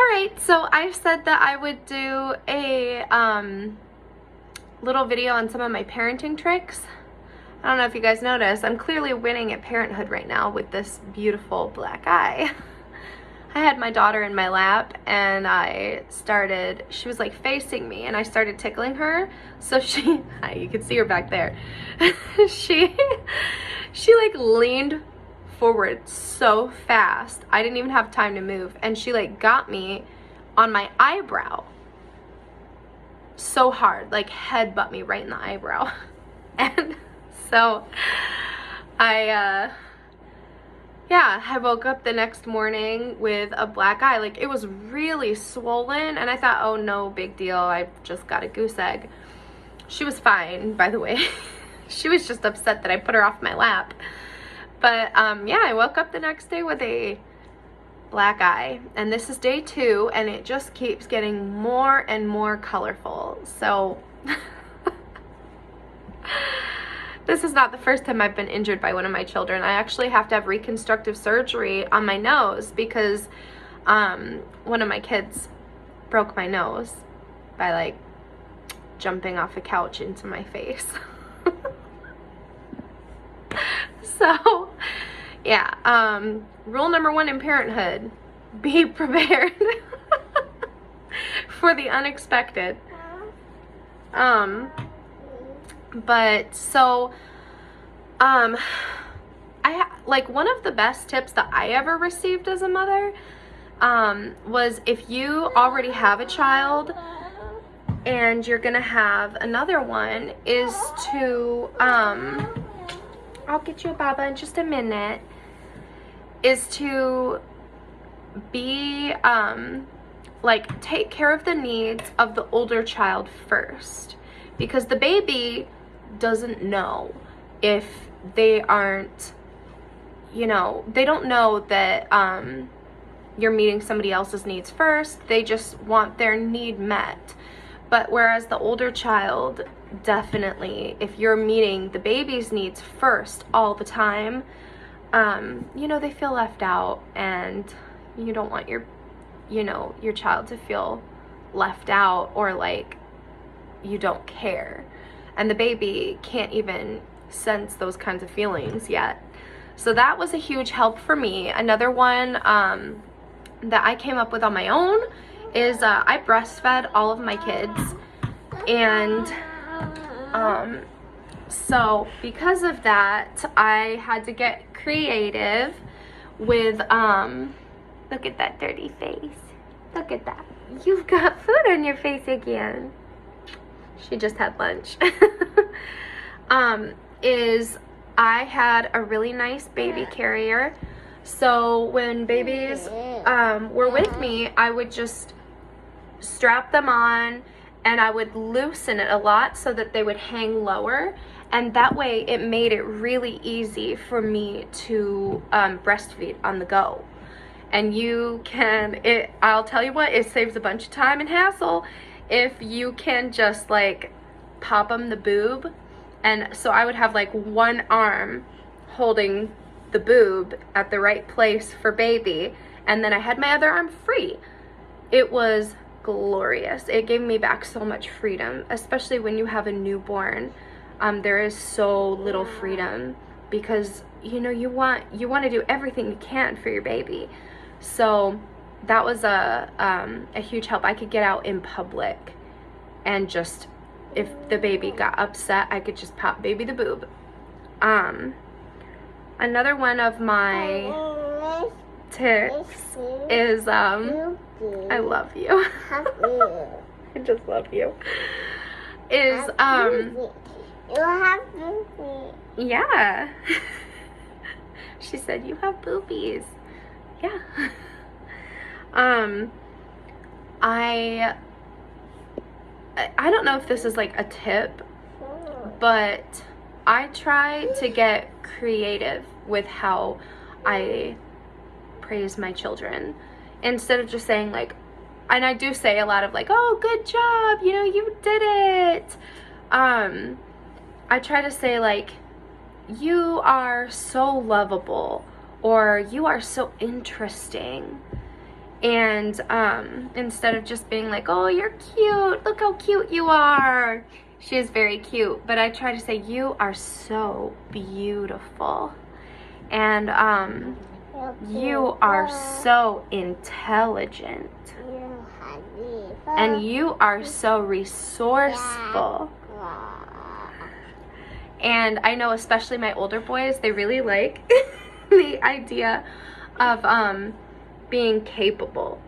Alright, so I said that I would do a little video on some of my parenting tricks. I don't know if you guys noticed, I'm clearly winning at parenthood right now with this beautiful black eye. I had my daughter in my lap and she was like facing me and I started tickling her. So you can see her back there. she like leaned forward so fast. I didn't even have time to move. And she like got me on my eyebrow so hard, like headbutt me right in the eyebrow. And so I woke up the next morning with a black eye. Like it was really swollen and I thought, oh no big deal, I just got a goose egg. She was fine, by the way. She was just upset that I put her off my lap. But yeah, I woke up the next day with a black eye, and this is day 2 and it just keeps getting more and more colorful. So this is not the first time I've been injured by one of my children. I actually have to have reconstructive surgery on my nose because one of my kids broke my nose by like jumping off a couch into my face. So yeah, rule number 1 in parenthood, be prepared for the unexpected. But so like one of the best tips that I ever received as a mother was if you already have a child and you're gonna have another one, is to I'll get you a baba in just a minute, is to be like take care of the needs of the older child first, because the baby doesn't know if they aren't, you know, they don't know that you're meeting somebody else's needs first. They just want their need met. But whereas the older child, definitely, if you're meeting the baby's needs first all the time, you know, they feel left out, and you don't want your child to feel left out or like you don't care. And the baby can't even sense those kinds of feelings yet. So that was a huge help for me. Another one that I came up with on my own is I breastfed all of my kids, and so because of that I had to get creative with look at that dirty face, look at that, you've got food on your face again. She just had lunch. Is I had a really nice baby carrier, so when babies were with me, I would just strap them on and I would loosen it a lot so that they would hang lower, and that way it made it really easy for me to breastfeed on the go. And you can, I'll tell you what, it saves a bunch of time and hassle if you can just like pop them the boob. And so I would have like one arm holding the boob at the right place for baby, and then I had my other arm free. It was glorious. It gave me back so much freedom, especially when you have a newborn. There is so little freedom because you know you want to do everything you can for your baby. So that was a huge help. I could get out in public and just, if the baby got upset, I could just pop baby the boob. Another one of my tips is I love you. I just love you. Is you have boobies. Yeah. She said you have boobies. Yeah. I don't know if this is like a tip, but I try to get creative with how I praise my children, instead of just saying like, and I do say a lot of like, oh, good job, you know, you did it. I try to say like, you are so lovable, or you are so interesting. And instead of just being like, oh, you're cute, look how cute you are. She is very cute, but I try to say, you are so beautiful. And you are so intelligent. And you are so resourceful. And I know especially my older boys, they really like the idea of being capable.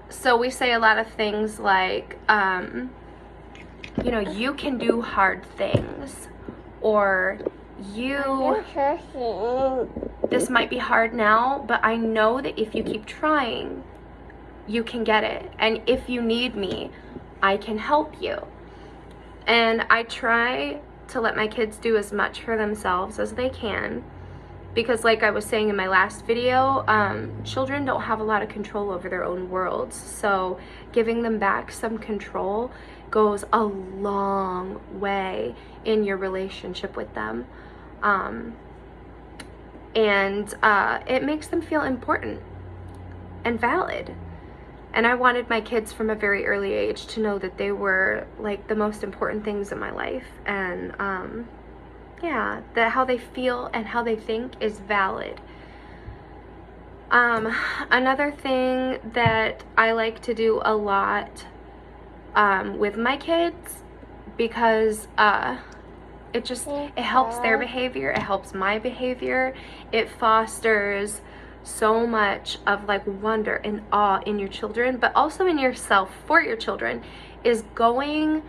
So we say a lot of things like, you know, you can do hard things, or this might be hard now, but I know that if you keep trying, you can get it. And if you need me, I can help you. And I try to let my kids do as much for themselves as they can, because like I was saying in my last video, children don't have a lot of control over their own worlds. So giving them back some control goes a long way in your relationship with them. It makes them feel important and valid. And I wanted my kids from a very early age to know that they were like the most important things in my life. And yeah, that how they feel and how they think is valid. Another thing that I like to do a lot with my kids, because it helps their behavior, it helps my behavior, it fosters so much of like wonder and awe in your children, but also in yourself for your children, is going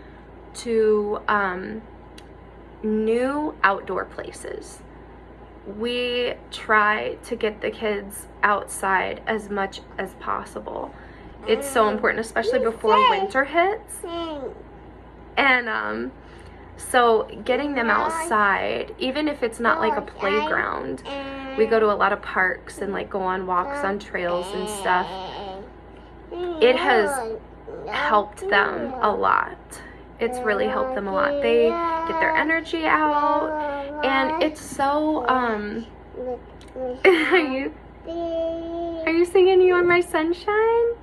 to new outdoor places. We try to get the kids outside as much as possible. It's so important, especially before winter hits. And so getting them outside, even if it's not like a playground, we go to a lot of parks and like go on walks on trails and stuff. It has helped them a lot. It's really helped them a lot. They get their energy out, and it's so are you singing "You Are My Sunshine"?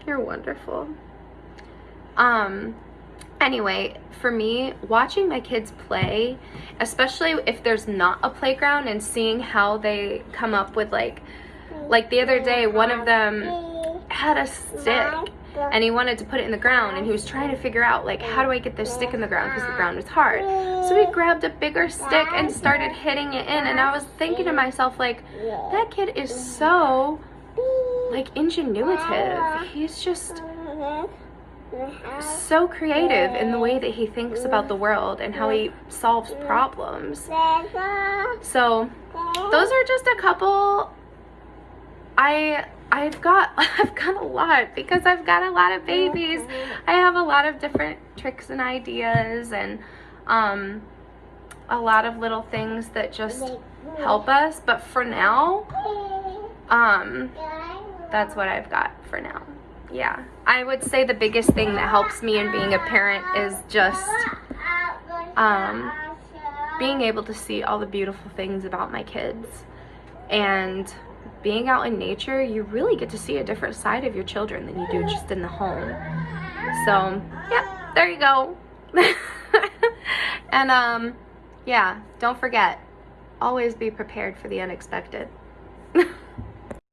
You're wonderful. Anyway, for me, watching my kids play, especially if there's not a playground, and seeing how they come up with like the other day, one of them had a stick and he wanted to put it in the ground, and he was trying to figure out like, how do I get this stick in the ground, because the ground was hard. So he grabbed a bigger stick and started hitting it in, and I was thinking to myself, like, that kid is so like ingenuitive. He's just so creative in the way that he thinks about the world and how he solves problems. So those are just a couple. I've got a lot, because I've got a lot of babies. I have a lot of different tricks and ideas, and a lot of little things that just help us. But for now, that's what I've got for now. Yeah, I would say the biggest thing that helps me in being a parent is just being able to see all the beautiful things about my kids. And being out in nature, you really get to see a different side of your children than you do just in the home. So, yep, there you go. And yeah, don't forget, always be prepared for the unexpected.